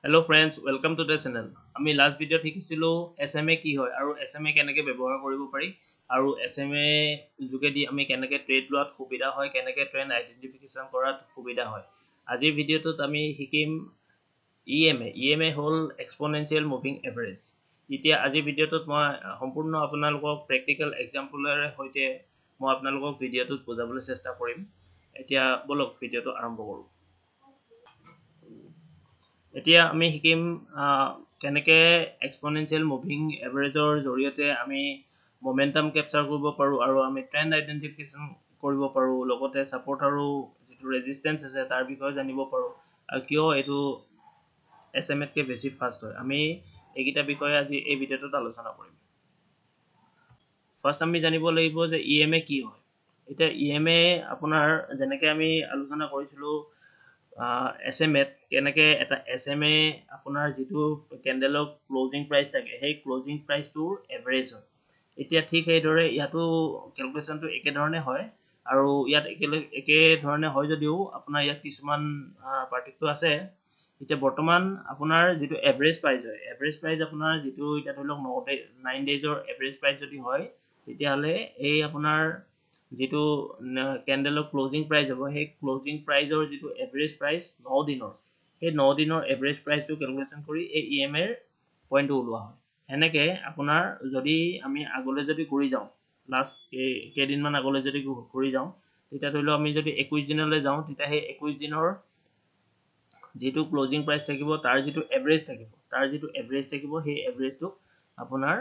Hello friends, welcome to the channel. আমি last ভিডিঅ'ত শিকিছিলো SMA কি হয় আৰু SMA কেনেকৈ ব্যৱহাৰ কৰিব পাৰি আৰু SMA যোগেদি আমি কেনেকৈ ট্ৰেড লোৱাত সুবিধা হয়, কেনেকৈ ট্ৰেন্ড আইডেন্টিফিকেশন কৰাত সুবিধা হয়। আজিৰ ভিডিঅ'টোত আমি শিকিম EMA হ'ল এক্সপনেনশিয়েল মুভিং এভাৰেজ। এতিয়া আজিৰ ভিডিঅ'টোত মই সম্পূৰ্ণ আপোনালোকক প্ৰেক্টিকেল এক্সাম্পলৰে সৈতে মই আপোনালোকক ভিডিঅ'টোত বুজাবলৈ চেষ্টা কৰিম। এতিয়া বলক ভিডিঅ'টো আৰম্ভ কৰোঁ। এতিয়া আমি শিকিম কেনেকৈ এক্সপনেনশিয়েল মুভিং এভাৰেজৰ জৰিয়তে আমি মোমেন্টাম কেপচাৰ কৰিব পাৰোঁ আৰু আমি ট্ৰেন্ড আইডেন্টিফিকেশন কৰিব পাৰোঁ, লগতে সাপোৰ্ট আৰু যিটো ৰেজিষ্টেন্স আছে তাৰ বিষয়ে জানিব পাৰোঁ আৰু কিয় এইটো SMতকৈ বেছি ফাষ্ট হয়। আমি এইকেইটা বিষয়ে আজি এই ভিডিঅ'টোত আলোচনা কৰিম। ফাৰ্ষ্ট আমি জানিব লাগিব যে EMA কি হয়। এতিয়া EMA আপোনাৰ যেনেকৈ আমি আলোচনা কৰিছিলোঁ SMত কেনেকৈ এটা SMA আপোনাৰ যিটো কেণ্ডেলৰ ক্লোজিং প্ৰাইচ থাকে সেই ক্লোজিং প্ৰাইচটোৰ এভাৰেজ হয়। এতিয়া ঠিক সেইদৰে ইয়াতো কেলকুলেশ্যনটো একেধৰণে হয় আৰু ইয়াত একেধৰণে হয় যদিও আপোনাৰ ইয়াত কিছুমান পাৰ্থক্য আছে। এতিয়া বৰ্তমান আপোনাৰ যিটো এভাৰেজ প্ৰাইচ হয়, এভাৰেজ প্ৰাইচ আপোনাৰ যিটো এতিয়া ধৰি লওক 9 ডেইজৰ এভাৰেজ প্ৰাইচ যদি হয় তেতিয়াহ'লে এই আপোনাৰ যিটো কেণ্ডেলৰ ক্লোজিং প্ৰাইচ হ'ব সেই ক্লোজিং প্ৰাইচৰ যিটো এভাৰেজ প্ৰাইচ 9 দিনৰ সেই 9 দিনৰ এভাৰেজ প্ৰাইচটো কেলকুলেশ্যন কৰি এই EMAৰ পইণ্টটো ওলোৱা হয়। সেনেকৈ আপোনাৰ যদি আমি আগলৈ যদি ঘূৰি যাওঁ, লাষ্ট কেইদিনমান আগলৈ যদি ঘূৰি যাওঁ তেতিয়া ধৰি লওক আমি যদি 21 দিনলৈ যাওঁ তেতিয়া সেই 21 দিনৰ যিটো ক্লোজিং প্ৰাইচ থাকিব তাৰ যিটো এভাৰেজ থাকিব সেই এভাৰেজটোক আপোনাৰ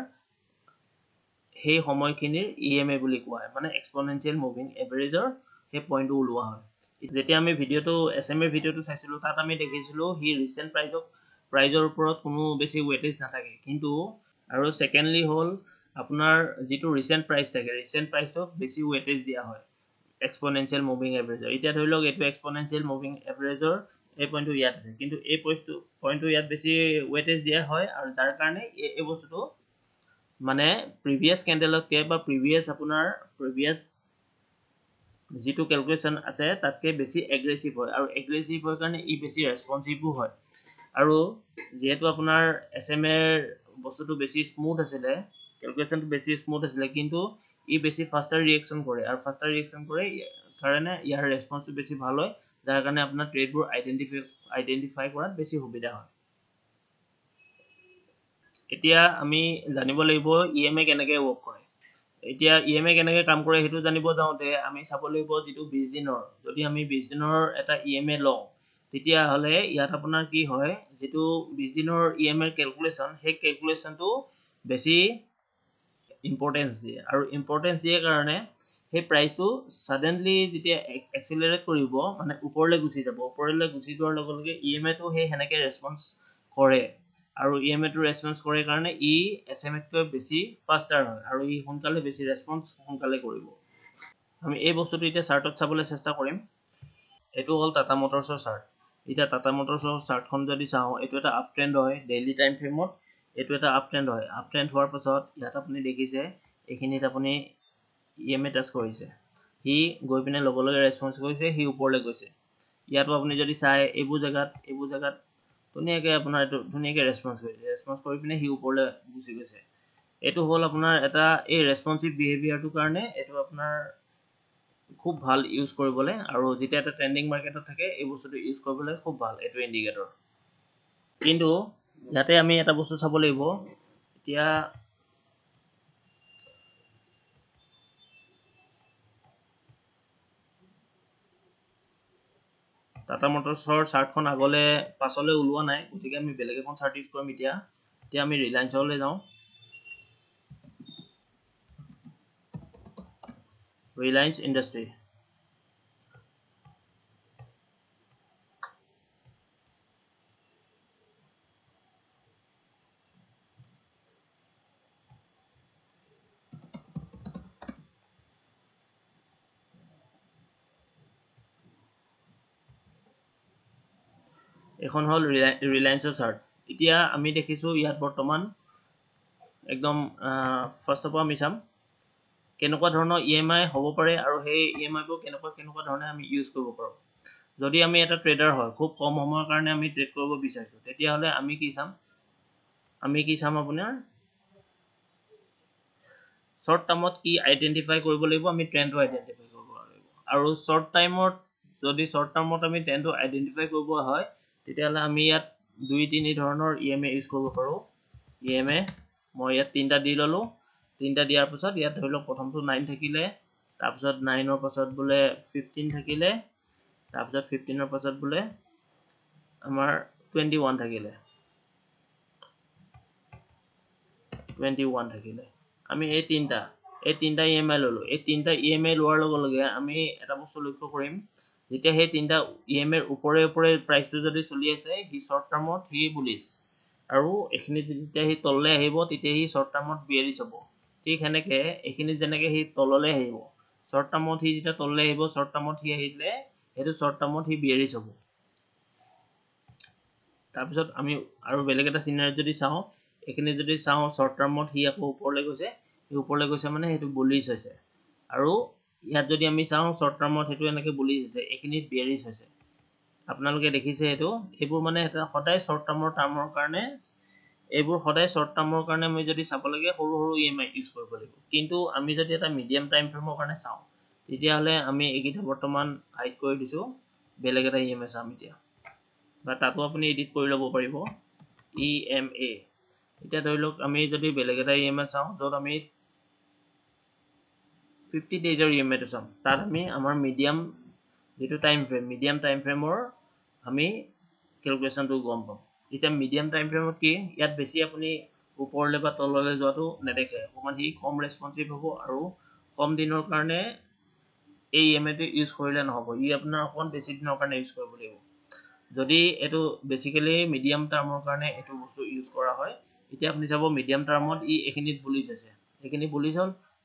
সেই সময়খিনিৰ EMA বুলি কোৱা হয়, মানে এক্সপনেনশিয়েল মুভিং এভাৰেজৰ সেই পইণ্টটো ওলোৱা হয়। যেতিয়া আমি ভিডিঅ'টো SMA ভিডিঅ'টো চাইছিলোঁ তাত আমি দেখিছিলোঁ সি ৰিচেণ্ট প্ৰাইজৰ ওপৰত কোনো বেছি ৱেটেজ নাথাকে, কিন্তু আৰু ছেকেণ্ডলি হ'ল আপোনাৰ যিটো ৰিচেণ্ট প্ৰাইচ থাকে ৰিচেণ্ট প্ৰাইচক বেছি ৱেটেজ দিয়া হয় এক্সপনেনশিয়েল মুভিং এভাৰেজৰ। এতিয়া ধৰি লওক এইটো এক্সপনেনশিয়েল মুভিং এভাৰেজৰ এই পইণ্টটো ইয়াত আছে, কিন্তু এই পইণ্টটো ইয়াত বেছি ৱেটেজ দিয়া হয় আৰু যাৰ কাৰণে এই বস্তুটো মানে প্ৰিভিয়াছ কেণ্ডেলতকৈ বা প্ৰিভিয়াছ যিটো কেলকুলেশ্যন আছে তাতকৈ বেছি এগ্ৰেছিভ হয় আৰু এগ্ৰেছিভ হোৱাৰ কাৰণে ই বেছি ৰেছপন্সিভো হয়। আৰু যিহেতু আপোনাৰ SMৰ বস্তুটো বেছি স্মুথ আছিলে, কেলকুলেশ্যনটো বেছি স্মুথ আছিলে, কিন্তু ই বেছি ফাষ্টাৰ ৰিয়েকশ্যন কৰে আৰু ফাষ্টাৰ ৰিয়েকশ্যন কৰে কাৰণে ইয়াৰ ৰেছপন্সটো বেছি ভাল হয়, যাৰ কাৰণে আপোনাৰ ট্ৰেডবোৰ আইডেণ্টিফাই কৰাত বেছি সুবিধা হয়। এতিয়া আমি জানিব লাগিব EMA কেনেকৈ ৱৰ্ক কৰে। এতিয়া EMA কেনেকৈ কাম কৰে সেইটো জানিব যাওঁতে আমি চাব লাগিব যিটো 20 দিনৰ, যদি আমি 20 দিনৰ এটা EMA লওঁ তেতিয়াহ'লে ইয়াত আপোনাৰ কি হয়, যিটো 20 দিনৰ EMA কেলকুলেশ্যন সেই কেলকুলেশ্যনটো বেছি ইম্পৰ্টেঞ্চ দিয়ে আৰু ইম্পৰ্টেঞ্চ দিয়ে কাৰণে সেই প্ৰাইচটো ছাডেনলি যেতিয়া এক্সিলাৰেট কৰিব মানে ওপৰলৈ গুচি যোৱাৰ লগে লগে EMAটো সেই সেনেকৈ ৰেছপন্স কৰে আৰু EMAটো ৰেছপন্স কৰে কাৰণে ই SMতকৈ বেছি ফাষ্টাৰ হয় আৰু ই বেছি ৰেছপন্স সোনকালে কৰিব। আমি এই বস্তুটো এতিয়া চাৰ্টত চাবলৈ চেষ্টা কৰিম। এইটো হ'ল টাটা মটৰ্ছৰ চাৰ্ট। এতিয়া টাটা মটৰ্ছৰ চাৰ্টখন যদি চাওঁ এইটো এটা আপ ট্ৰেণ্ড হয়, ডেইলি টাইম ফ্ৰেমত এইটো এটা আপ ট্ৰেণ্ড হয়। আপ ট্ৰেণ্ড হোৱাৰ পাছত ইয়াত আপুনি দেখিছে এইখিনিত আপুনি EMA টাচ কৰিছে, সি গৈ পিনে লগে লগে ৰেছপন্স কৰিছে, সি ওপৰলৈ গৈছে। ইয়াতো আপুনি যদি চাই এইবোৰ জেগাত ধুনীয়াকৈ আপোনাৰ এইটো ধুনীয়াকৈ ৰেছপন্স কৰি পিনে সি ওপৰলৈ গুচি গৈছে। এইটো হ'ল আপোনাৰ এটা এই ৰেছপন্সিভ বিহেভিয়াৰটোৰ কাৰণে এইটো আপোনাৰ খুব ভাল ইউজ কৰিবলৈ, আৰু যেতিয়া এটা ট্ৰেণ্ডিং মাৰ্কেটত থাকে এই বস্তুটো ইউজ কৰিবলৈ খুব ভাল এইটো ইণ্ডিকেটৰ। কিন্তু ইয়াতে আমি এটা বস্তু চাব লাগিব, এতিয়া টাটা মটৰ্ছৰ চাৰ্টখন পাছলৈ ওলোৱা নাই, গতিকে আমি বেলেগ এখন চাৰ্ট ইউজ কৰিম। এতিয়া আমি ৰিলায়েন্সলৈ যাওঁ। Reliance industry. এখন হ'ল ৰিলায়েন্সৰ চাৰ্ট। এতিয়া আমি দেখিছোঁ ইয়াত বৰ্তমান একদম ফাৰ্ষ্ট অফ অল আমি চাম কেনেকুৱা ধৰণৰ EMI হ'ব পাৰে আৰু সেই EMI বোৰ কেনেকুৱা ধৰণে আমি ইউজ কৰিব পাৰোঁ। যদি আমি এটা ট্ৰেডাৰ হয়, খুব কম সময়ৰ কাৰণে আমি ট্ৰেড কৰিব বিচাৰিছোঁ, তেতিয়াহ'লে আমি কি চাম আপোনাৰ শ্বৰ্ট টাৰ্মত কি আইডেণ্টিফাই কৰিব লাগিব, আমি ট্ৰেণ্ডটো আইডেণ্টিফাই কৰিব লাগিব। আৰু শ্বৰ্ট টাৰ্মত আমি ট্ৰেণ্ডটো আইডেণ্টিফাই কৰিব হয়, তেতিয়াহ'লে আমি ইয়াত 2-3 ধৰণৰ EMA ইউজ কৰিব পাৰোঁ। EMA মই ইয়াত 3টা দি ল'লোঁ। 3টা দিয়াৰ পাছত ইয়াত ধৰি লওক প্ৰথমটো 9 থাকিলে, তাৰপিছত 9ৰ পাছত বোলে 15 থাকিলে, তাৰপিছত 15ৰ পাছত বোলে আমাৰ 21 থাকিলে। আমি এই তিনটা EMI ল'লোঁ। এই তিনটা EMI লোৱাৰ লগে লগে আমি এটা বস্তু লক্ষ্য কৰিম, যেতিয়া সেই তিনটা EMI ৰ ওপৰে প্ৰাইচটো যদি চলি আছে, সি শ্বৰ্ট টাৰ্মত সি বুলিছ, আৰু এইখিনিত যেতিয়া সি তললৈ আহিব, তেতিয়া সি শ্বৰ্ট টাৰ্মত বিয়াৰিছ হ'ব। ঠিক সেনেকে এইখিনিত যেনেকে সি তললৈ আহিব, শ্বৰ্ট টাৰ্মত সি যেতিয়া তললৈ আহিব, শ্বৰ্ট টাৰ্মত সি আহিলে সেইটো শ্বৰ্ট টাৰ্মত সি বিয়াৰিছ হ'ব। তাৰপিছত আমি আৰু বেলেগ এটা চিনাৰীত যদি চাওঁ, এইখিনি যদি চাওঁ শ্বৰ্ট টাৰ্মত সি আকৌ ওপৰলৈ গৈছে, মানে সেইটো বুলিছ হৈছে। আৰু ইয়াত যদি আমি চাওঁ শ্বৰ্ট টাৰ্মত সেইটো এনেকৈ বুলিছ হৈছে, এইখিনিত বিয়াৰিছ হৈছে। আপোনালোকে দেখিছে এইটো, এইবোৰ মানে সদায় শ্বৰ্ট টাৰ্মৰ কাৰণে, আমি যদি চাব লাগে সৰু EMI ইউজ কৰিব লাগিব। কিন্তু আমি যদি এটা মিডিয়াম টাইম ফ্ৰেমৰ কাৰণে চাওঁ, তেতিয়াহ'লে আমি এইকেইটা বৰ্তমান হাইড কৰি দিছোঁ, বেলেগ এটা EMI চাম এতিয়া, বা তাতো আপুনি এডিট কৰি ল'ব পাৰিব। EMA এতিয়া ধৰি লওক আমি যদি বেলেগ এটা EMI চাওঁ, য'ত আমি 50 ডেইজৰ EMIটো চাম, তাত আমি আমাৰ মিডিয়াম টাইম ফ্ৰেমৰ আমি কেলকুলেশ্যনটো গম পাম। এতিয়া মিডিয়াম টাইম ফ্ৰেমত কি, ইয়াত বেছি আপুনি ওপৰলৈ বা তললৈ যোৱাটো নেদেখে, অকণমান সি কম ৰেছপঞ্চিভ হ'ব, আৰু কম দিনৰ কাৰণে এই EMIটো ইউজ কৰিলে নহ'ব, ই আপোনাৰ অকণমান বেছি দিনৰ কাৰণে ইউজ কৰিব লাগিব। যদি এইটো বেছিকেলি মিডিয়াম টাৰ্মৰ কাৰণে এইটো বস্তু ইউজ কৰা হয়, এতিয়া আপুনি চাব মিডিয়াম টাৰ্মত ই এইখিনিত বুলিছ আছে, এইখিনি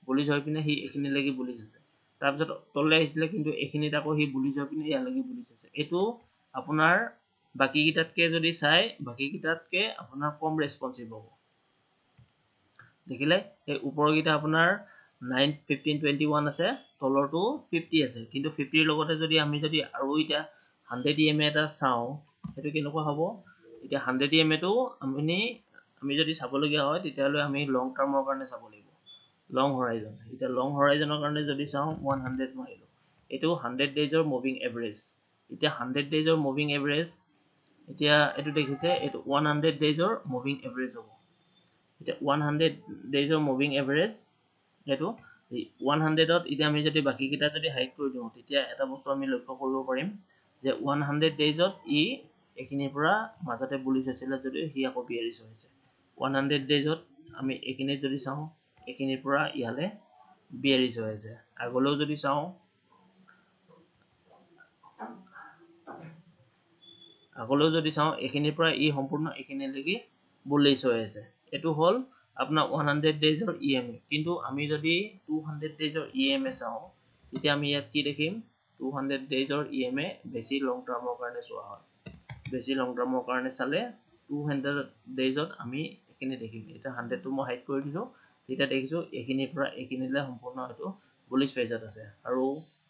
বুলিছ হৈ পিনে সি এইখিনিলৈকে বুলিছ আছে, তাৰপিছত তললৈ আহিছিলে, কিন্তু এইখিনিত আকৌ সি বুলিছ হৈ পিনে ইয়ালৈকে বুলিছ আছে। এইটো আপোনাৰ বাকীকেইটাতকে আপোনাৰ কম ৰেছপঞ্চিভ হ'ব। দেখিলে এই ওপৰকেইটা আপোনাৰ 9, 15, 21 আছে, তলৰটো 50 আছে, কিন্তু 50ৰ লগতে যদি আমি আৰু এতিয়া 100 EMA এটা চাওঁ, সেইটো কেনেকুৱা হ'ব। এতিয়া 100 EMAটো আমি যদি চাবলগীয়া হয়, তেতিয়াহ'লে আমি লং টাৰ্মৰ কাৰণে চাব লাগিব, লং হৰাইজন। এতিয়া লং হৰাইজনৰ কাৰণে যদি চাওঁ, 100 মাৰিলোঁ, এইটো 100 ডেইজৰ মুভিং এভাৰেজ। এতিয়া 100 ডেইজৰ মুভিং এভাৰেজ, এতিয়া এইটো দেখিছে, এইটো 100 ডেইজৰ মুভিং এভাৰেজ হ'ব। এতিয়া 100 ডেইজৰ মুভিং এভাৰেজ, এইটো 100ত এতিয়া আমি যদি বাকীকেইটা যদি হাইড কৰি দিওঁ, তেতিয়া এটা বস্তু আমি লক্ষ্য কৰিব পাৰিম যে 100 ডেইজত এইখিনিৰ পৰা মাজতে বুলিছ আছিলে যদিও সি আকৌ বিয়াৰিছ হৈছে। 100 ডেইজত আমি এইখিনিত যদি চাওঁ, এইখিনিৰ পৰা ইয়ালৈ বিয়াৰিছ হৈ আছে। আগলৈও যদি চাওঁ, এইখিনিৰ পৰা সম্পূৰ্ণ এইখিনিলৈকে বুলিছ হৈ আছে। এইটো হ'ল আপোনাৰ 100 ডেইজৰ EMA। কিন্তু আমি যদি 200 ডেইজৰ EMA চাওঁ, তেতিয়া আমি ইয়াত কি দেখিম, 200 ডেইজৰ EMA বেছি লং টাৰ্মৰ কাৰণে চোৱা হয়। বেছি লং টাৰ্মৰ কাৰণে চালে 200 ডেইজত আমি এইখিনি দেখিম। এতিয়া 100টো মই হাইড কৰি দিছোঁ, তেতিয়া দেখিছোঁ এইখিনিৰ পৰা এইখিনিলৈ সম্পূৰ্ণ এইটো বুলিছ ফেজত আছে। আৰু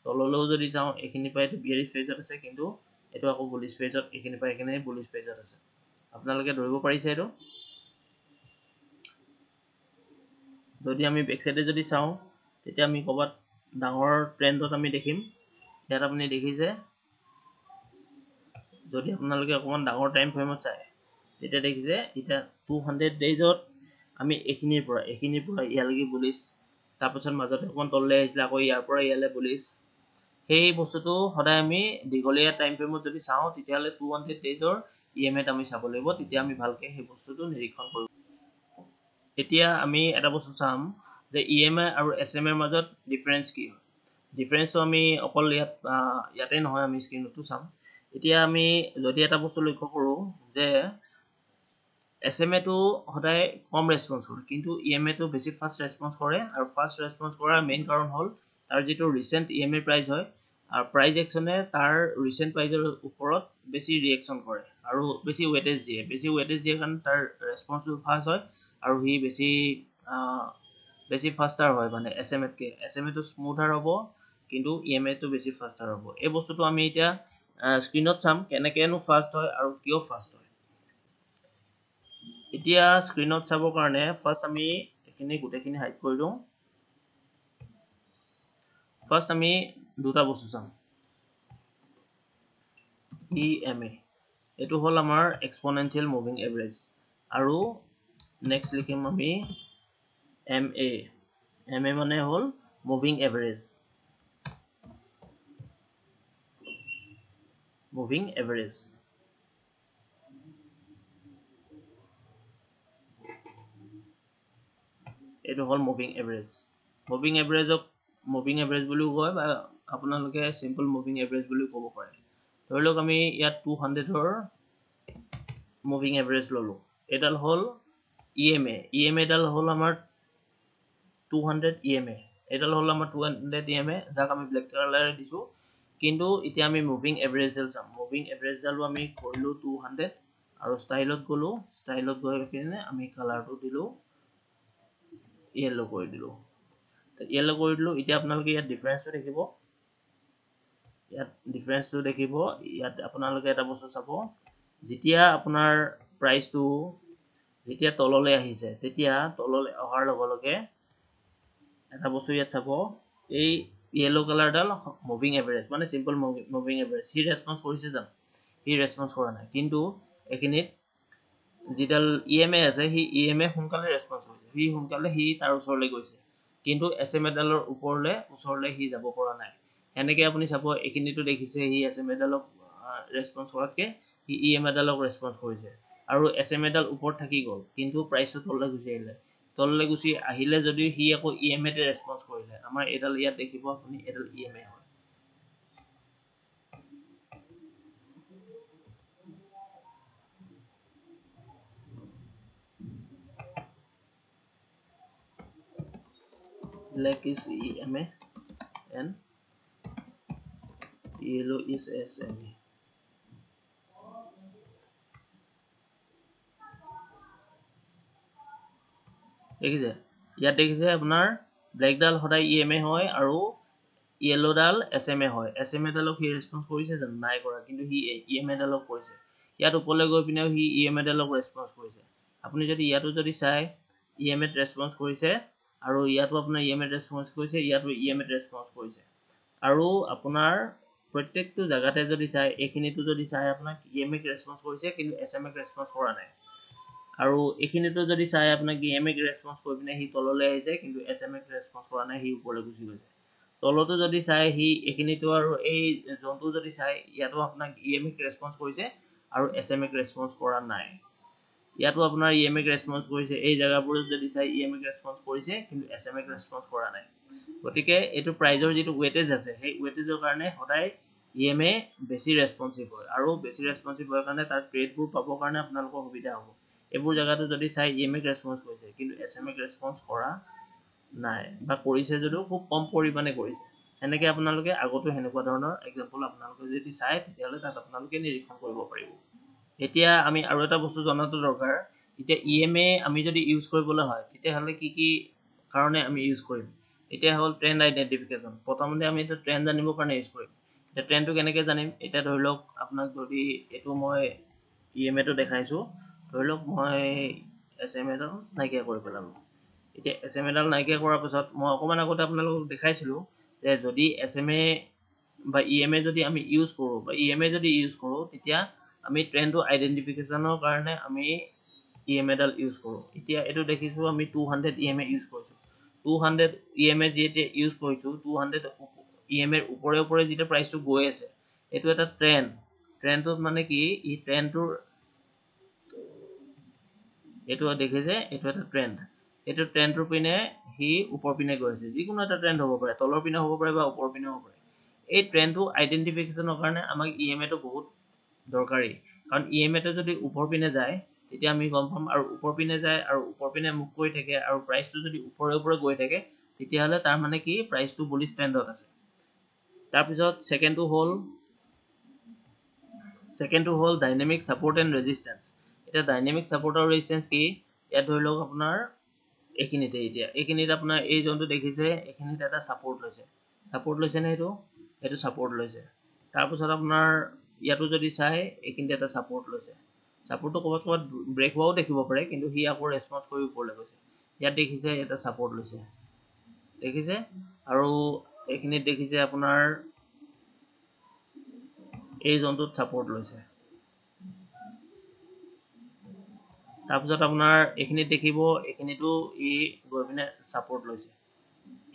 তললৈও যদি চাওঁ, এইখিনিৰ পৰা এইটো বিয়াৰিছ ফেজত আছে, কিন্তু এইটো আকৌ বুলিছ ফেজত, এইখিনিৰ পৰা এইখিনি বুলিছ ফেজত আছে। আপোনালোকে ধৰিব পাৰিছে এইটো। যদি আমি বেকচাইডে যদি চাওঁ, তেতিয়া আমি ক'ৰবাত ডাঙৰ ট্ৰেণ্ডত আমি দেখিম। ইয়াত আপুনি দেখিছে, যদি আপোনালোকে অকণমান ডাঙৰ টাইম ফ্ৰেমত চায়, তেতিয়া দেখিছে এতিয়া 200 ডেইজত আমি এইখিনিৰ পৰা ইয়ালৈকে বুলিছ, তাৰপিছত মাজতে অকণমান তললৈ আহিছিলে, আকৌ ইয়াৰ পৰা ইয়ালৈ বুলিছ। সেই বস্তুটো সদায় আমি দীঘলীয়া টাইম ফ্ৰেমত যদি চাওঁ, তেতিয়াহ'লে 200 ডেইজৰ EMAত আমি চাব লাগিব, তেতিয়া আমি ভালকৈ সেই বস্তুটো নিৰীক্ষণ কৰিব। এতিয়া আমি এটা বস্তু চাম যে EMI আৰু SMA ৰ মাজত ডিফাৰেঞ্চ কি হয়। ডিফাৰেঞ্চটো আমি অকল ইয়াতে নহয়, আমি স্ক্ৰীনতো চাম। এতিয়া আমি যদি এটা বস্তু লক্ষ্য কৰোঁ যে SMAটো সদায় কম ৰেছপঞ্চ কৰে, কিন্তু EMAটো বেছি ফাষ্ট ৰেছপঞ্চ কৰে। আৰু ফাষ্ট ৰেছপঞ্চ কৰাৰ মেইন কাৰণ হ'ল তাৰ যিটো ৰিচেণ্ট EMA প্ৰাইচ হয়, আৰু প্ৰাইজ একশ্যনে তাৰ ৰিচেণ্ট প্ৰাইজৰ ওপৰত বেছি ৰিয়েকশ্যন কৰে আৰু বেছি ৱেটেজ দিয়ে। বেছি ৱেটেজ দিয়ে কাৰণে তাৰ ৰেছপঞ্চটো ফাষ্ট হয়, আৰু সি বেছি বেছি ফাষ্টাৰ হয় মানে SMA-তকৈ SMA-টো স্মুথাৰ হ'ব কিন্তু EMA-টো বেছি ফাষ্টাৰ হ'ব এই বস্তুটো আমি এতিয়া স্ক্ৰীনত চাম কেনেকৈনো ফাষ্ট হয় আৰু কিয় ফাষ্ট হয় এতিয়া স্ক্ৰীনত চাবৰ কাৰণে ফাৰ্ষ্ট আমি এইখিনি গোটেইখিনি হাইড কৰি দিওঁ ফাৰ্ষ্ট আমি দুটা বস্তু চাম EMA এইটো হ'ল আমাৰ এক্সপনেনচিয়েল মুভিং এভাৰেজ আৰু নেক্সট লিখিম আমি MA মানে হ'ল মুভিং এভাৰেজ এইটো হ'ল মুভিং এভাৰেজ মুভিং এভাৰেজ বুলিও কয় বা আপোনালোকে চিম্পল মুভিং এভাৰেজ বুলিও ক'ব পাৰে ধৰি লওক আমি ইয়াত 200ৰ মুভিং এভাৰেজ ললোঁ এডাল হ'ল EMA ডাল হ'ল আমাৰ 200 EMA এডাল হ'ল আমাৰ 200 EMA যাক আমি ব্লেক কালাৰে দিছোঁ কিন্তু এতিয়া আমি মুভিং এভাৰেজ ডাল চাম মুভিং এভাৰেজ ডালো আমি কৰিলোঁ 200 আৰু ষ্টাইলত গ'লোঁ ষ্টাইলত গৈ কিনে আমি কালাৰটো দিলোঁ ইয়েলো কৰি দিলোঁ এতিয়া আপোনালোকে ইয়াত ডিফাৰেন্সটো দেখিব ইয়াত আপোনালোকে এটা বস্তু চাব যেতিয়া আপোনাৰ প্ৰাইচটো যেতিয়া তললৈ আহিছে তেতিয়া তললৈ অহাৰ লগে লগে এটা বস্তু ইয়াত চাব এই ইয়েলো কালাৰডাল মুভিং এভাৰেজ মানে চিম্পল মুভিং এভাৰেজ সি ৰেছপন্স কৰিছে জানো সি ৰেছপন্স কৰা নাই কিন্তু এইখিনিত যিডাল EMA আছে সি EMA সোনকালে ৰেছপন্স কৰিছে সি তাৰ ওচৰলৈ গৈছে কিন্তু SMA ডালৰ ওচৰলৈ সি যাব পৰা নাই এনেকৈ আপুনি চাব এইখিনিতো দেখিছে সি SMA ডালক ৰেছপন্স কৰাতকৈ সি EMA ডালক ৰেছপন্স কৰিছে আৰু SMA ডাল ওপৰত থাকি গ'ল কিন্তু প্ৰাইচটো তললৈ গুচি আহিলে যদিও সি আকৌ EMA-তে ৰেছপন্স কৰিলে আমাৰ এডাল ইয়াত দেখিব আপুনি এডাল EMA হয় black is EMA and yellow is SMA দেখিছে ইয়াত দেখিছে আপোনাৰ ব্লেকডাল সদায় EMA হয় আৰু ইয়েলোডাল SMA হয় SMA ডালক সি ৰেছপন্স কৰিছে জানো নাই কৰা কিন্তু সি EMA ডালক কৰিছে ইয়াত ওপৰলৈ গৈ পিনেও সি EMA ডালক ৰেছপন্স কৰিছে আপুনি যদি ইয়াতো যদি চাই EMA-ত ৰেছপন্স কৰিছে আৰু ইয়াতো আপোনাৰ EMA-ত ৰেছপন্স কৰিছে ইয়াতো EMA-ত ৰেছপন্স কৰিছে আৰু আপোনাৰ প্ৰত্যেকটো জায়গাতে যদি চাই এইখিনিতো যদি চাই আপোনাক EMA-ক ৰেছপন্স কৰিছে কিন্তু SMA-ক ৰেছপন্স কৰা নাই আৰু এইখিনিতো যদি চাই আপোনাক EMA-ক ৰেছপন্স কৰি পিনে সি তললৈ আহিছে কিন্তু SMA-ক ৰেছপন্স কৰা নাই সি ওপৰলৈ গুচি গৈছে তলতো যদি চাই সি এইখিনিতো আৰু এই জোনটো যদি চাই ইয়াতো আপোনাক EMA-ক ৰেছপন্স কৰিছে আৰু SMA-ক ৰেছপন্স কৰা নাই ইয়াতো আপোনাৰ EMA-ক ৰেছপন্স কৰিছে এই জায়গাবোৰত যদি চাই EMA-ক ৰেছপন্স কৰিছে কিন্তু SMA-ক ৰেছপন্স কৰা নাই গতিকে এইটো প্ৰাইজৰ যিটো ওয়েটেজ আছে সেই ওয়েটেজৰ কাৰণে সদায় EMA বেছি ৰেছপন্সিভ হয় আৰু বেছি ৰেছপন্সিভ হোৱাৰ কাৰণে তাৰ ট্ৰেডবোৰ পাবৰ কাৰণে আপোনালোকৰ সুবিধা হ'ব এইবোৰ জায়গাতো যদি চাই EMA-ক ৰেছপন্স কৰিছে কিন্তু SMA-ক ৰেছপন্স কৰা নাই বা কৰিছে যদিও খুব কম পৰিমাণে কৰিছে এনেকৈ আপোনালোকে আগতো সেনেকুৱা ধৰণৰ এক্সাম্পল আপোনালোকে যদি চাই তেতিয়াহ'লে তাত আপোনালোকে নিৰীক্ষণ কৰিব পাৰিব এতিয়া আমি আৰু এটা বস্তু জনাটো দৰকাৰ এতিয়া EMA আমি যদি ইউজ কৰিবলৈ হয় তেতিয়াহ'লে কি কাৰণে আমি ইউজ কৰিম এতিয়া হ'ল ট্ৰেন্ড আইডেন্টিফিকেশ্যন প্ৰথমতে আমি এটা ট্ৰেন্ড জানিবৰ কাৰণে ইউজ কৰিম এতিয়া ট্ৰেন্ডটো কেনেকৈ জানিম এতিয়া ধৰি লওক আপোনাক যদি এইটো মই EMA-টো দেখাইছোঁ ধৰি লওক মই SMA-ডাল নাইকিয়া কৰি পেলালোঁ এতিয়া SMA-ডাল নাইকিয়া কৰাৰ পিছত মই অকণমান আগতে আপোনালোকক দেখাইছিলোঁ যে যদি SMA বা EMA যদি আমি ইউজ কৰোঁ তেতিয়া আমি ট্ৰেন্ডটো আইডেন্টিফিকেশ্যনৰ কাৰণে আমি EMA-ডাল ইউজ কৰোঁ এতিয়া এইটো দেখিছোঁ আমি 200 EMA ইউজ কৰিছোঁ 200 EMA যেতিয়া ইউজ কৰিছোঁ 200 EMA-ৰ ওপৰে যেতিয়া প্ৰাইচটো গৈ আছে এইটো এটা ট্ৰেণ্ডটোত মানে কি ই ট্ৰেণ্ডটোৰ এইটো দেখিছে এইটো এটা ট্ৰেণ্ড এইটো ট্ৰেণ্ডটোৰ পিনে সি ওপৰ পিনে গৈ আছে যিকোনো এটা ট্ৰেণ্ড হ'ব পাৰে তলৰ পিনে হ'ব পাৰে বা ওপৰ পিনে হ'ব পাৰে এই ট্ৰেণ্ডটো আইডেন্টিফিকেশ্যনৰ কাৰণে আমাক EMA-টো বহুত দৰকাৰী কাৰণ EMA-টো যদি ওপৰ পিনে যায় তেতিয়া আমি গম পাম আৰু ওপৰ পিনে যায় আৰু ওপৰ পিনে মুভ কৰি থাকে আৰু প্ৰাইচটো যদি ওপৰে গৈ থাকে তেতিয়াহ'লে তাৰ মানে কি প্ৰাইচটো বুলিছ ট্ৰেণ্ডত আছে তাৰপিছত সেকেন্ডটো হ'ল ডাইনামিক সাপোৰ্ট এণ্ড ৰেজিষ্টেন্স এতিয়া ডাইনামিক সাপোৰ্ট আৰু ৰেজিষ্টেন্স কি ইয়াত ধৰি লওক আপোনাৰ এইখিনিতে এতিয়া এইখিনিত আপোনাৰ এই যোনটো দেখিছে এইখিনিত এটা সাপোৰ্ট লৈছে নে এইটো সাপোৰ্ট লৈছে তাৰপিছত আপোনাৰ ইয়াতো যদি চাই এইখিনিতে এটা সাপোৰ্ট লৈছে সাপোৰ্টটো ক'ৰবাত ব্ৰেক হোৱাও দেখিব পাৰে কিন্তু হি আকৌ ৰেসপন্স কৰি ওপৰলৈ গৈছে ইয়াত দেখিছে এটা সাপোৰ্ট লৈছে দেখিছে আৰু এইখিনিত দেখিছে আপোনাৰ এই জোনটোত সাপোৰ্ট লৈছে তাৰপিছত আপোনাৰ এইখিনিত দেখিব এইখিনিতো ই গৈ পিনে সাপোৰ্ট লৈছে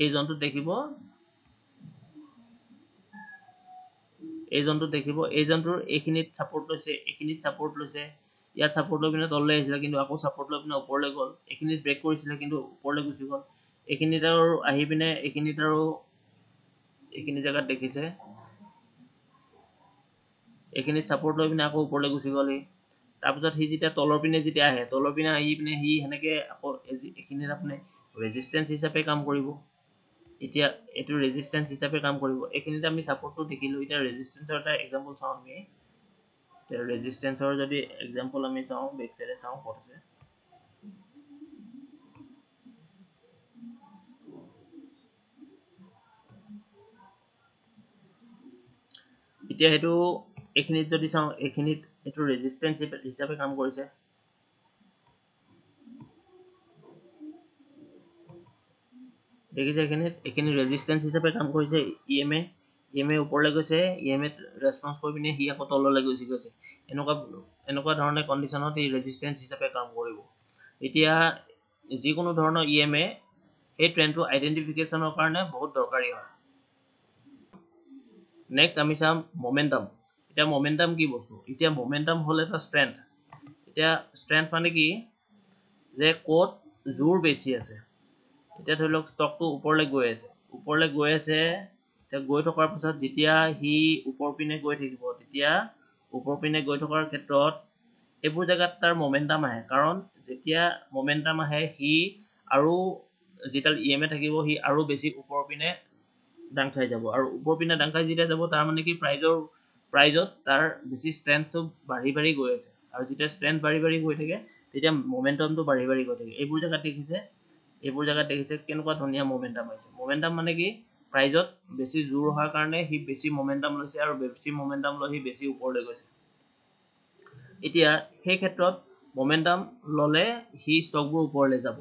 এই জোনটোত দেখিব এই জোনটোৰ এইখিনিত সাপোৰ্ট লৈছে ইয়াত সাপোৰ্ট লৈ পিনে তললৈ আহিছিল কিন্তু আকৌ সাপোৰ্ট লৈ পিনে ওপৰলৈ গ'ল এইখিনিত ব্ৰেক কৰিছিল কিন্তু ওপৰলৈ গুচি গ'ল এইখিনিত আৰু আহি পিনে এইখিনিত আৰু এইখিনি জায়গাত দেখিছে এইখিনিত সাপোৰ্ট লৈ পিনে আকৌ ওপৰলৈ গুচি গ'ল তাৰপিছত হি যেতিয়া তলৰ পিনে আহি পিনে হি হেনেকে আকৌ এইখিনিত আপুনি ৰেজিস্ট্যান্স হিচাপে কাম কৰিব এতিয়া এটো ৰেজিস্ট্যান্স হিচাপে কাম কৰিব এইখিনিত আমি সাপোৰ্টটো দেখিলো এতিয়া ৰেজিস্ট্যান্সৰ এটা এক্সাম্পল চাওঁ আমি এতিয়া ৰেজিস্ট্যান্সৰ যদি এক্সাম্পল আমি চাওঁ বেক সাইডে চাওঁ ক'ত আছে এতিয়া হেতু এইখিনিত যদি চাওঁ এইখিনিত এটো ৰেজিস্ট্যান্স হিচাপে কাম কৰিছে দেখিছে এইখিনি ৰেজিস্ট্যান্স হিচাপে কাম কৰিছে ইএমএ ওপৰলৈ গৈছে ইএমএ ৰেসপন্স কৰি পিনে হি আকৌ তললৈ গৈছে এনেকুৱা ধৰণে কন্ডিশনত ই ৰেজিস্ট্যান্স হিচাপে কাম কৰিব এতিয়া যিকোনো ধৰণৰ ইএমএ এই ট্ৰেন্ডটো আইডেন্টিফিকেশনৰ কাৰণে বহুত দৰকাৰী হয় নেক্সট আমি চাম মোমেন্টাম এতিয়া মোমেন্টাম কি বস্তু এতিয়া মোমেন্টাম হল এটা স্ট্ৰেংথ এতিয়া স্ট্ৰেংথ মানে কি যে কোড জোৰ বেছি আছে এতিয়া ধৰি লওক ষ্টকটো ওপৰলৈ গৈ আছে এতিয়া গৈ থকাৰ পিছত যেতিয়া হি ওপৰ পিনে গৈ থাকিব তেতিয়া ওপৰ পিনে গৈ থকাৰ ক্ষেত্ৰত এইবোৰ জায়গাত তাৰ মোমেন্টাম আহে কাৰণ যেতিয়া মোমেন্টাম আহে হি আৰু যেতাল ইএমএ থাকিব হি আৰু বেছি ওপৰ পিনে ডাং খাই যাব আৰু ওপৰ পিনে ডাং খাই যেতিয়া যাব তাৰ মানে কি প্ৰাইজত তাৰ বেছি স্ট্ৰেংথটো বাঢ়ি গৈ আছে আৰু যেতিয়া স্ট্ৰেংথ বাঢ়ি গৈ থাকে তেতিয়া মোমেন্টামটো বাঢ়ি গৈ থাকে এইবোৰ জায়গাত দেখিছে কেনেকুৱা ধুনীয়া মোমেন্টাম আছে মোমেন্টাম মানে কি প্ৰাইজত বেছি জোৰ হোৱাৰ কাৰণে হি বেছি মোমেন্টাম লৈছে আৰু বেছি মোমেন্টাম লৈ হি বেছি ওপৰলৈ গৈছে এতিয়া সেই ক্ষেত্ৰত মোমেন্টাম ললে হি ষ্টকবোৰ ওপৰলৈ যাব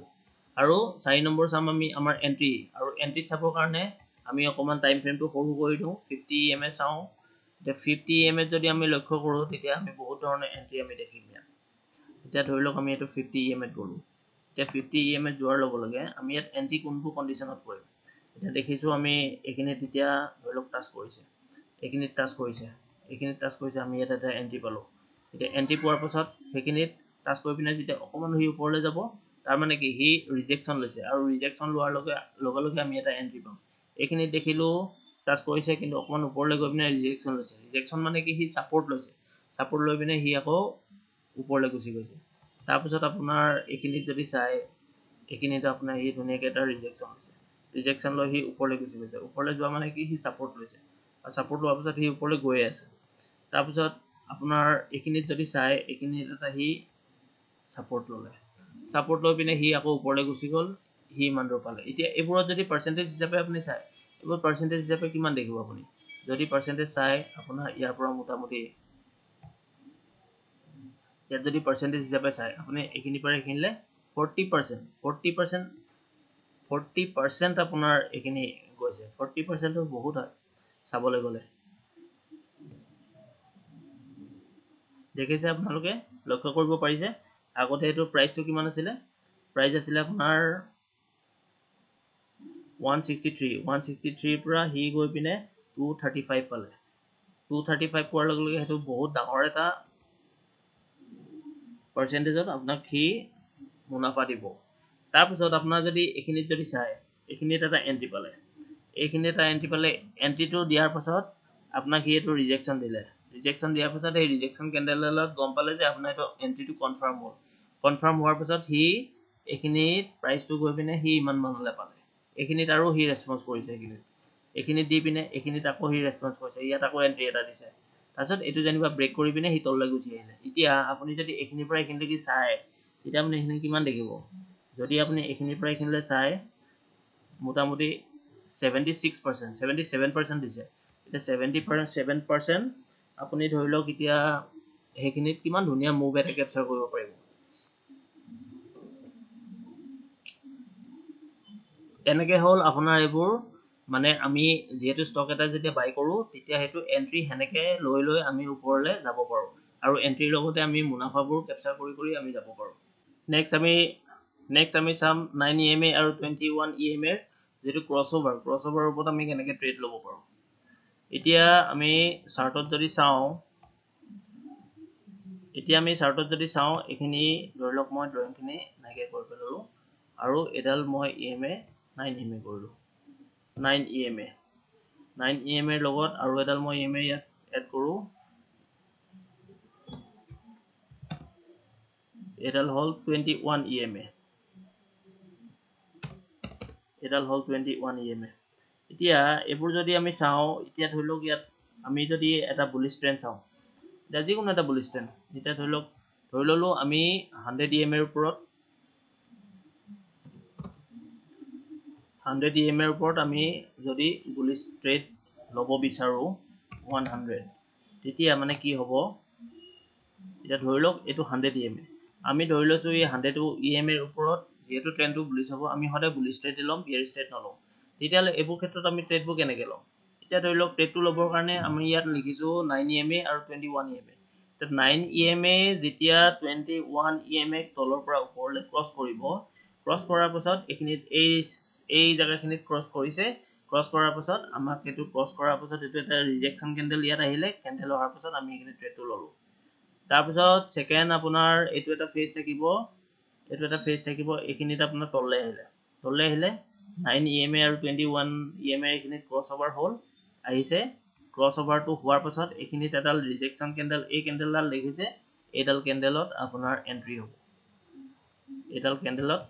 আৰু 4 নম্বৰ চাম আমি আমাৰ এন্ট্ৰি আৰু এন্ট্ৰিত চাবৰ কাৰণে আমি অকমান টাইম ফ্ৰেমটো সৰু কৰি দিও 50 EMA চাও এতিয়া 50 EMA যদি আমি লক্ষ্য কৰো তেতিয়া আমি বহুত ধৰণৰ এন্ট্ৰি আমি দেখিম এতিয়া ধৰি লওক আমি এটো 50 EMA গলো এতিয়া 50 EMA যোৱাৰ লগে আমি ইয়াত এন্ট্ৰি কোনটো কন্ডিশনত কৰিম এতিয়া দেখিছো আমি এইখিনি তেতিয়া ধৰি লওক টাচ কৰিছে এইখিনিত টাচ কৰিছে আমি ইয়াত এটা এন্ট্ৰি পালো এতিয়া এন্ট্ৰি পোৱাৰ পাছত সেইখিনিত টাচ কৰি পিনে যেতিয়া অকমান হি ওপৰলৈ যাব তাৰ মানে কি হি ৰিজেকচন লৈছে আৰু ৰিজেকচন লোৱাৰ লগে আমি এটা এন্ট্ৰি পাম এইখিনিত দেখিলো টাচ কৰিছে কিন্তু অকমান ওপৰলৈ গৈ পিনে ৰিজেকচন মানে কি হি সাপোৰ্ট লৈ পিনে হি আকৌ ওপৰলৈ গুচি গৈছে তাৰপিছত আপোনাৰ এইখিনিত যদি চাই এইখিনিত আপোনাৰ হি ধুনীয়াকৈ এটা ৰিজেকচন লৈ হি ওপৰলৈ গুচি গৈছে ওপৰলৈ যোৱা মানে কি হি সাপোৰ্ট লৈছে আৰু সাপোৰ্ট লোৱাৰ পিছত হি ওপৰলৈ গৈ আছে তাৰপিছত আপোনাৰ এইখিনিত যদি চাই এইখিনিত এটা হি সাপোৰ্ট লৈ পিনে হি আকৌ ওপৰলৈ গুচি গ'ল হি ইমান দূৰ পালে এতিয়া এইবোৰত যদি পাৰ্চেন্টেজ হিচাপে আপুনি চাই এইবোৰ পাৰ্চেন্টেজ হিচাপে কিমান দেখিব আপুনি যদি পাৰ্চেন্টেজ চাই আপোনাৰ ইয়াৰ পৰা মোটামুটি ইয়াত যদি পাৰ্চেন্টেজ হিচাপে চাই আপুনি এইখিনি পৰা এইখিনিলে 40% আপোনাৰ এইখিনি গৈছে 40% তো বহুত হয় চাবলৈ গলে দেখিছে আপোনালোকে লক্ষ্য কৰিব পাৰিছে আগতে এটো প্ৰাইচটো কিমান আছিল প্ৰাইচ আছিল আপোনাৰ 163 পৰা হি গৈ পিনে 235 পালে 235 পোৱাৰ লগে হেতু বহুত ডাঙৰ এটা পাৰ্চেন্টেজত আপোনাক হি মুনাফা দিব তাৰপিছত আপোনাৰ যদি এইখিনিত যদি চাই এইখিনিত এটা এন্ট্ৰি পালে এন্ট্ৰিটো দিয়াৰ পাছত আপোনাক হি এটো ৰিজেকচন দিয়াৰ পাছত এই ৰিজেকচন কেন্ডেলত গম পালে যে আপোনাৰ এটো এন্ট্ৰিটো কনফাৰ্ম হোৱাৰ পাছত হি এইখিনিত প্ৰাইচটো গৈ পিনে হি ইমান মানলৈ পালে এইখিনিত আৰু হি ৰেসপন্স কৰিছে এইখিনিত দি পিনে এইখিনিত আকৌ হি ৰেসপন্স কৰিছে ইয়াত আকৌ এন্ট্ৰি এটা দিছে তাৰপিছত এটো যেনিবা ব্ৰেক কৰি পিনে হি তললৈ গুচি আহিলে এতিয়া আপুনি যদি এইখিনিৰ পৰা এইখিনিলৈকে চাই তেতিয়া আপুনি এইখিনি কিমান দেখিব যদি আপুনি এইখিনিৰ পৰা এইখিনিলৈ চাই মোটামুটি 76% 77% দিছে এতিয়া 77% আপুনি ধৰি লওক এতিয়া সেইখিনিত কিমান ধুনীয়া মুভ এটা কেপচাৰ কৰিব পাৰিব এনেকে হল আপোনাৰ এইবোৰ মানে আমি যেহেতু ষ্টক এটা যেতিয়া বাই কৰো তেতিয়া হেতু এন্ট্ৰি হেনেকে লৈ লৈ আমি ওপৰলে যাব পাৰো আৰু এন্ট্ৰিৰ লগতে আমি মুনাফাবোৰ কেপচাৰ কৰি আমি যাব পাৰো নেক্সট আমি চাম 9 EMA আৰু 21 EMA যেটো ক্ৰসওভাৰৰ ওপৰত আমি কেনেকে ট্ৰেড ল'ব পাৰো এতিয়া আমি চাৰ্টত যদি চাও এখিনি ধৰি লওক মই ড্ৰয়িংখিনি নাইকিয়া কৰি পেলালো আৰু এডাল মই EMA 9 EMA কৰিলো 9 EMA ৰ লগত আৰু এডাল মই EMA ইয়াত এড কৰো এডাল হল 21 EMA এতিয়া এবোৰ যদি আমি চাও এতিয়া ধৰি লওক ইয়াত আমি যদি এটা বুলিশ ট্ৰেন্ড চাও এতিয়া যিকোনো এটা বুলিশ ট্ৰেন্ড এতিয়া ধৰি ললো আমি 100 EMA ৰ ওপৰত 100 EMA ৰ ওপৰত আমি যদি বুলিশ ট্ৰেড লব বিচাৰো 100 তেতিয়া মানে কি হ'ব এতিয়া ধৰি লওক এটো 100 EMA আমি ধৰি লৈছো এই 100 EMA ৰ ওপৰত যেহেতু ট্ৰেন্ডটো বুলিশ হ'ব আমি সদায় বুলিশ ট্ৰেড লম বিয়াৰিশ ট্ৰেড নলম তেতিয়ালে এবোৰ ক্ষেত্ৰত আমি ট্ৰেডবোৰ কেনেকে লম এতিয়া ধৰি লওক ট্ৰেডটো লবৰ কাৰণে আমি ইয়াত লিখিছো 9 EMA আৰু 21 EMA তে 9 EMA যেতিয়া 21 EMA তলৰ পৰা ওপৰলৈ ক্ৰস কৰিব ক্ৰস কৰাৰ পাছত এখিনিত এই জায়গাখিনিত ক্ৰস কৰিছে ক্ৰস কৰাৰ পাছত আমাক এটো ক্ৰস কৰাৰ পাছত এটো এটা ৰিজেকশন ক্যান্ডেল ইয়াত আহিলে ক্যান্ডেল অহাৰ পাছত আমি এখিনি ট্ৰেডটো ললো তাৰ পাছত সেকেন্ড আপোনাৰ এটো এটা ফেজ থাকিব এখিনিত আপোনাৰ তললে আহিলে 9 EMA আৰু 21 EMA এখিনিত ক্ৰসওভাৰ হল আহিছে ক্ৰসওভাৰটো হোৱাৰ পাছত এখিনিত এডাল ৰিজেকশন ক্যান্ডেল এই ক্যান্ডেলডাল দেখিছে এডাল ক্যান্ডেলত আপোনাৰ এন্ট্ৰি হ'ব এডাল ক্যান্ডেলত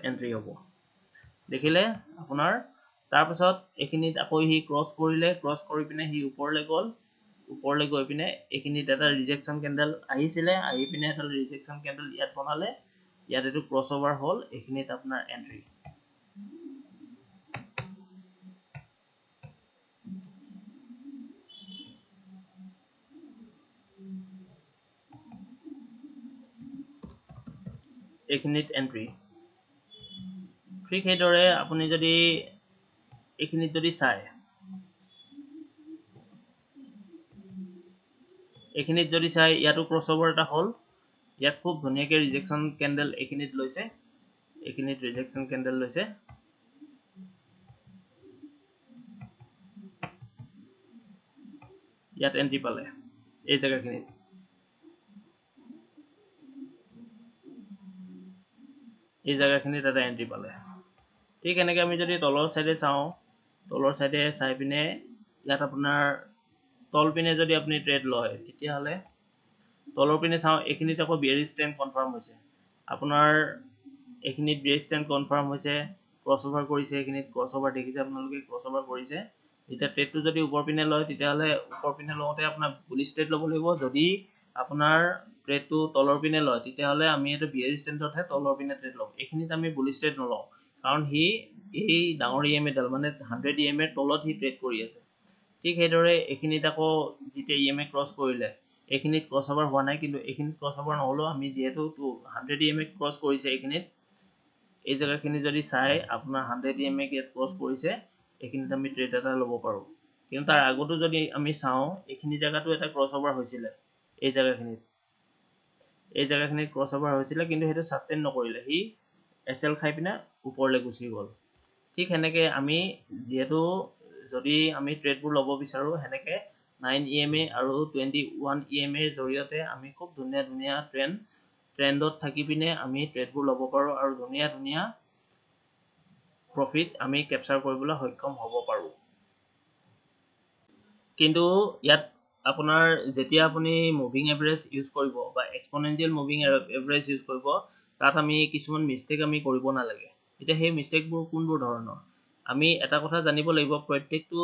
এন্ট্ৰি হ'ব দেখিলে আপোনাৰ তাৰ পাছত এখিনিত আকৌ হি ক্ৰস কৰিলে ক্ৰস কৰি পিনে হি ওপৰলৈ গৈ পিনে এখিনিত এটা ৰিজেকশন ক্যান্ডেল আহিছিলে আহি পিনে এটা ৰিজেকশন ক্যান্ডেল ইয়াত বনালে ইয়াত এটো ক্ৰসওভাৰ হল এখিনিত আপোনাৰ এন্ট্ৰি ঠিক সেইদৰে আপুনি যদি এখিনিত যদি চাই ইয়াতো ক্ৰসওভাৰ এটা হল ইয়াত খুব ধুনিয়াকে ৰিজেকশন ক্যান্ডেল এখিনিত লৈছে ইয়াত এন্ট্ৰি পালে এই জায়গাখিনিত এটা এন্ট্ৰি পালে ঠিক এনেকে আমি যদি তলৰ সাইডে চাই পিনে ইয়াত আপোনাৰ তল পিনে যদি আপুনি ট্ৰেড লয় তেতিয়া হলে তলৰ পিনে চাও এখিনিত আকৌ বিয়াৰিশ ট্ৰেন্ড কনফাৰ্ম হৈছে আপোনাৰ এখিনিত বিয়াৰিশ ট্ৰেন্ড কনফাৰ্ম হৈছে ক্ৰসওভাৰ কৰিছে এখিনিত ক্ৰসওভাৰ দেখিছে আপোনালোকে ক্ৰসওভাৰ কৰিছে এতিয়া ট্ৰেডটো যদি ওপৰ পিনে লয় তেতিয়া হলে ওপৰ পিনে লওতে আপোনাৰ বুলিশ ট্ৰেড ল'ব লাগিব যদি আপোনাৰ ট্ৰেডটো তলৰ পিনে লয় তেতিয়া হলে আমি এটো বিয়াৰিশ ট্ৰেন্ডতহে তলৰ পিনে ট্ৰেড লম এখিনিত আমি বুলিশ ট্ৰেড নলও কাৰণ হি এই ডাঙৰ EMA ডাল মানে 100 EMA তলত হি ট্ৰেড কৰি আছে ঠিক সেইদৰে এখিনিত আকৌ যেতিয়া EMA ক্ৰস কৰিলে এখিনিত ক্ৰসওভাৰ হোৱা নাই কিন্তু এখিনিত ক্ৰসওভাৰ নহলো আমি যেহেতু 100 EMA ক্ৰস কৰিছে এখিনিত এই জায়গাখিনি যদি চাই আপোনাৰ 100 EMA কে ক্ৰস কৰিছে এখিনিত আমি ট্ৰেড এটা ল'ব পাৰো কিন্তু তাৰ আগতো যদি আমি চাও এখিনি জায়গাটো এটা ক্ৰসওভাৰ হৈছিল এই জায়গাখিনিত ক্ৰসওভাৰ হৈছিল কিন্তু হেতু সাস্টেইন নকৰিলে হি এসএল খাই পিনে ওপৰলৈ গুচি গল ঠিক হেনেকে আমি যেহেতু যদি আমি ট্ৰেডবোৰ ল'ব বিচাৰো হেনেকে 9 EMA আৰু 21 EMA ৰ জৰিয়তে আমি খুব ধুনীয়া ট্ৰেন্ডত থাকি পিনে আমি ট্ৰেডবোৰ ল'ব পাৰো আৰু ধুনীয়া প্ৰফিট আমি কেপচাৰ কৰিবলৈ সক্ষম হ'ব পাৰো কিন্তু ইয়াত আপোনাৰ যেতিয়া আপুনি মুভিং এভাৰেজ ইউজ কৰিব বা এক্সপোনেনশিয়েল মুভিং এভাৰেজ ইউজ কৰিব তাত আমি কিছুমান মিস্টেক আমি কৰিব নালাগে এতিয়া সেই মিস্টেকবোৰ কোনবোৰ ধৰণৰ আমি এটা কথা জানিব লাগিব প্ৰত্যেকটো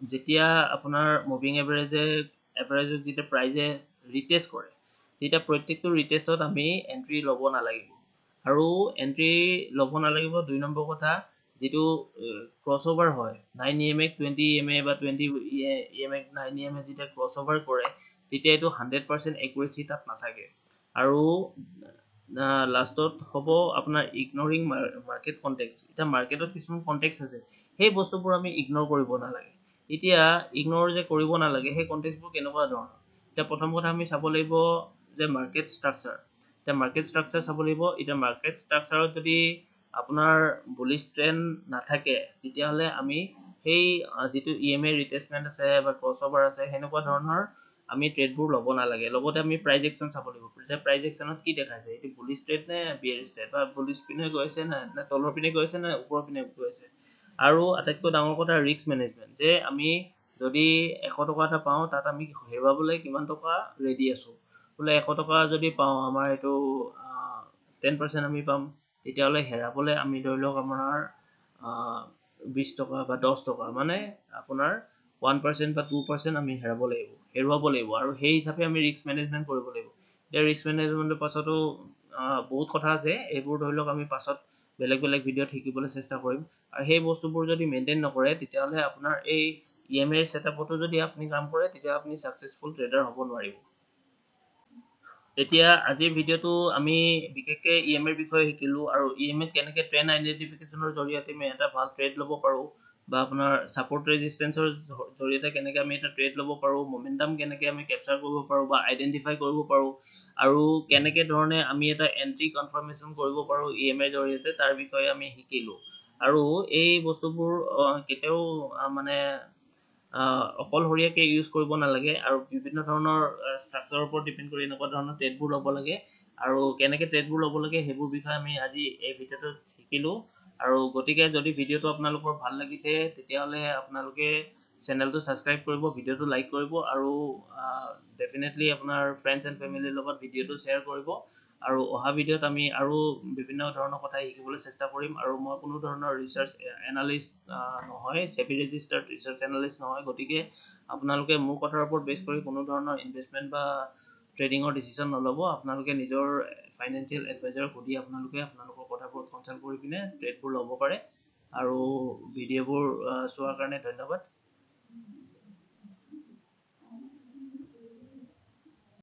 যেতিয়া আপোনাৰ মুভিং এভাৰেজত যেতিয়া প্ৰাইজে ৰিটেষ্ট কৰে তেতিয়া প্ৰত্যেকটো ৰিটেষ্টত আমি এন্ট্ৰি ল'ব নালাগিব আৰু এন্ট্ৰি ল'ব নালাগিব 2 নম্বৰ কথা যেটো ক্ৰসওভাৰ হয় 9 EMA 20 EMA বা 20 EMA 9 EMA যেতিয়া ক্ৰসওভাৰ কৰে তেতিয়া এটো 100% একুৰেসি তাত নাথাকে আৰু লাষ্টত হ'ব আপোনাৰ ইগনোৰিং মাৰ্কেট কনটেক্সট এটা মাৰ্কেটত কিছুমান কনটেক্সট আছে সেই বস্তুবোৰ আমি ইগনোৰ কৰিব নালাগে এতিয়া ইগনোৰ যে কৰিব নালাগে সেই কনটেক্সটবোৰ কেনেকুৱা ধৰণৰ এতিয়া প্ৰথম কথা আমি চাব লাগিব যে মাৰ্কেট ষ্ট্ৰাকচাৰ এটা মাৰ্কেট ষ্ট্ৰাকচাৰ চাব লাগিব এটা মাৰ্কেট ষ্ট্ৰাকচাৰত যদি আপোনাৰ বুলিশ ট্ৰেন্ড নাথাকে তেতিয়া হলে আমি সেই যেটো ইএমএ ৰিটেষ্টমেন্ট আছে বা ক্ৰসওভাৰ আছে হেনেকুৱা ধৰণৰ আমি ট্ৰেডবোৰ ল'ব নালাগে লগতে আমি প্ৰাইস একচন চাব লাগিব যে প্ৰাইস একচনত কি দেখাইছে এটো বুলিশ ট্ৰেড নে বিয়াৰিশ ট্ৰেড বা বুলিশ পিনে গৈছে না তলৰ পিনে গৈছে না ওপৰৰ পিনে গৈছে আৰু আটাইতকৈ ডাঙৰ কথা ৰিস্ক মেনেজমেন্ট যে আমি যদি 100 টকা এটা পাও তাত আমি হেৰুৱাবলৈ কিমান টকা ৰেডি আছো বোলে 100 টকা যদি পাও আমাৰ এটো 10% আমি পাম তেতিয়া হলে হেৰাবলৈ আমি ধৰি লওক আমাৰ 20 টকা বা 10 টকা মানে আপোনাৰ 1% বা 2% আমি হেৰুৱাব লাগিব আৰু সেই হিচাপে আমি ৰিস্ক মেনেজমেন্ট কৰিব লাগিব এতিয়া ৰিস্ক মেনেজমেন্টৰ পাছতো বহুত কথা আছে এইবোৰ ধৰি লওক আমি পাছত বেলেগ ভিডিঅ'ত শিকিবলৈ চেষ্টা কৰিম আৰু সেই বস্তুবোৰ যদি মেইনটেইন নকৰে তেতিয়া হলে আপোনাৰ এই ইএমএ সেটআপটো যদি আপুনি কাম কৰে তেতিয়া আপুনি সাকসেসফুল ট্ৰেডাৰ হ'ব নোৱাৰিব এতিয়া আজিৰ ভিডিঅ'টো আমি বিশেষকৈ ইএমএৰ বিষয়ে শিকিলো আৰু ইএমএ কেনেকৈ ট্ৰেন্ড আইডেন্টিফিকেশনৰ জৰিয়তে আমি এটা ভাল ট্ৰেড ল'ব পাৰো বা আপোনাৰ সাপোৰ্ট ৰেজিস্ট্যান্সৰ জৰিয়তে কেনেকৈ আমি এটা ট্ৰেড ল'ব পাৰো মোমেন্টাম কেনেকৈ আমি ক্যাপচাৰ কৰিব পাৰো বা আইডেন্টিফাই কৰিব পাৰো আৰু কেনেকৈ ধৰণে আমি এটা এন্ট্ৰি কনফাৰ্মেশন কৰিব পাৰো ইএমএৰ জৰিয়তে তাৰ বিষয়ে আমি শিকিলো আৰু এই বস্তুবোৰ কেতিয়াও মানে অকলহৰীয়াকে ইউজ কৰিব নালাগে আৰু বিভিন্ন ধৰণৰ ষ্ট্ৰাকচাৰৰ ওপৰত ডিপেন্ড কৰি এনেকুৱা ধৰণৰ ট্ৰেডবোৰ ল'ব লাগে আৰু কেনেকৈ ট্ৰেডবোৰ ল'ব লাগে হেবোৰ বিষয়ে আমি আজি এই ভিডিঅ'টোত শিকিলো আৰু গতিকে যদি ভিডিঅ'টো আপোনালোকৰ ভাল লাগিছে তেতিয়া হলে আপোনালোকে চেনেলটো সাবস্ক্ৰাইব কৰিব ভিডিঅ'টো লাইক কৰিব আৰু ডেফিনেটলি আপোনাৰ ফ্ৰেণ্ডছ এণ্ড ফেমিলিৰ লগত ভিডিঅ'টো শ্বেয়াৰ কৰিব আৰু অহা ভিডিঅ'ত আমি আৰু বিভিন্ন ধৰণৰ কথা শিকিবলৈ চেষ্টা কৰিম আৰু মই কোনো ধৰণৰ ৰিসাৰ্চ এনালিষ্ট নহয় সেবি ৰেজিষ্টাৰ্ড ৰিসাৰ্চ এনালিষ্ট নহয় গতিকে আপোনালোকে মোৰ কথাৰ ওপৰত বেছ কৰি কোনো ধৰণৰ ইনভেষ্টমেন্ট বা ট্ৰেডিংৰ ডিসিশন নলব আপোনালোকে নিজৰ ফাইনান্সিয়েল এডভাইজাৰক সুধি আপোনালোকৰ কথাবোৰ কনসাল্ট কৰি পিনে ট্ৰেডবোৰ ল'ব পাৰে আৰু ভিডিঅ'বোৰ চোৱাৰ কাৰণে ধন্যবাদ